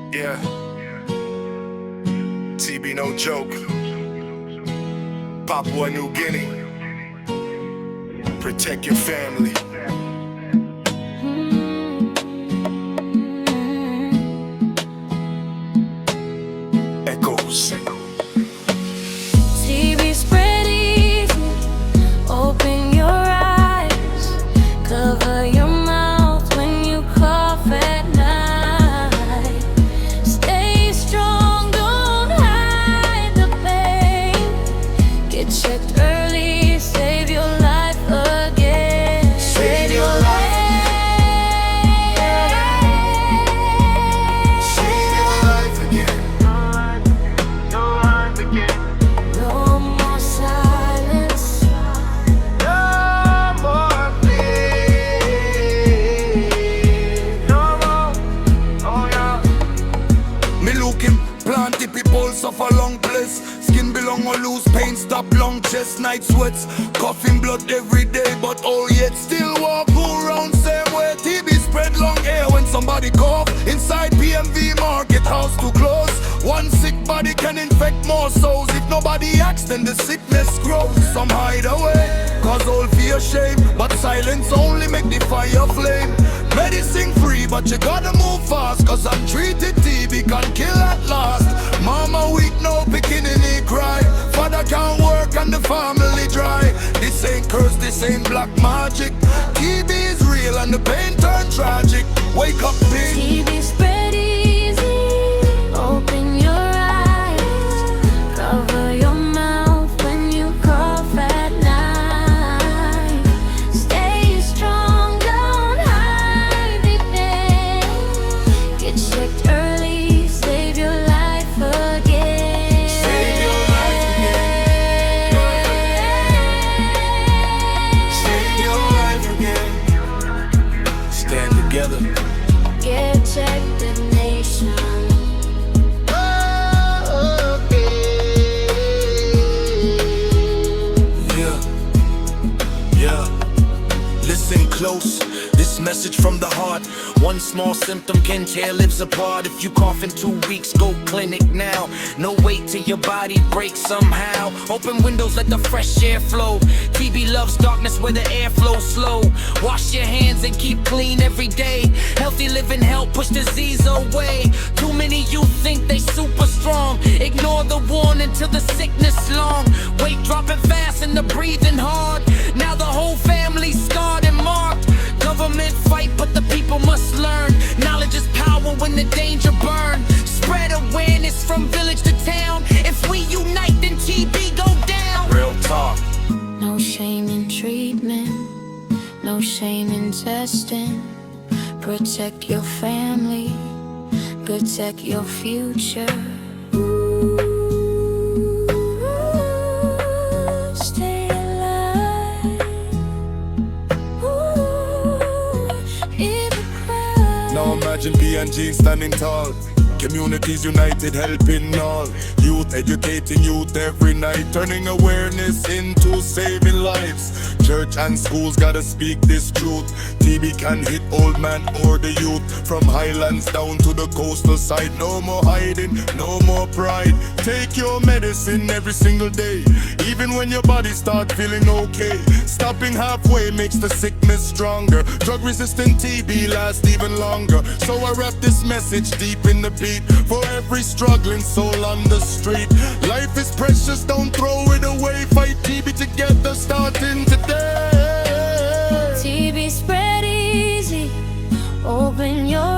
Yeah, TB no joke. Papua New Guinea. Protect your family. Echoes. TB spread easy. Open your eyes. Cover your mouth when you cough at night. Stay strong, don't hide the pain. Get checked early, save your life again. Save your life. Save your life again. Your life again. No more silence. No more pain. No more. Oh yeah. Me looking plenty people suffer long place. Skin belong or lose pain, stop long chest, night sweats, coughing blood every day, but all yet still walk around same way. TB spread long air when somebody cough inside PNG market house too close. One sick body can infect more souls. If nobody acts, then the sickness grows. Some hide away, cause all fear shame, but silence only make the fire flame. Medicine free, but you gotta move fast, cause untreated TB can kill at last. Mama weak, no bikini cry. Father can't work and the family dry. This ain't curse, this ain't black magic. TB is real and the pain turn tragic. Wake up, pain. TB spread easy. Open your eyes. Cover your mouth when you cough at night. Stay strong, don't hide the pain. Get checked early, save your life again. Save your life again. Save your life again. Stand together. Get checked, the nation. Yeah, listen close. This message from the heart. One small symptom can tear lives apart. If you cough in 2 weeks, go clinic now. No wait till your body breaks somehow. Open windows, let the fresh air flow. TB loves darkness where the air flows slow. Wash your hands and keep clean every day. Healthy living help push disease away. Too many you think they super strong. Ignore the warning till the sickness long. Weight dropping fast and the breathing hard. Now the whole family's scarred and marked. Government fight, but the people must learn. Knowledge is power when the danger burn. Spread awareness from village to town. If we unite, then TB go down. Real talk. No shame in treatment, no shame in testing. Protect your family, protect your future. Stay alive. If you cry. Now imagine PNG standing tall. Communities united, helping all. Youth educating youth every night, turning awareness into saving lives. Church and schools gotta speak this truth. TB can hit old man or the youth. From highlands down to the coastal side. No more hiding, no more pride. Take your medicine every single day, even when your body start feeling okay. Stopping halfway makes the sickness stronger. Drug resistant TB lasts even longer. So I wrap this message deep in the beat for every struggling soul on the street. Life is precious, don't throw it away. Fight TB together, starting today. TB spread easy. Open your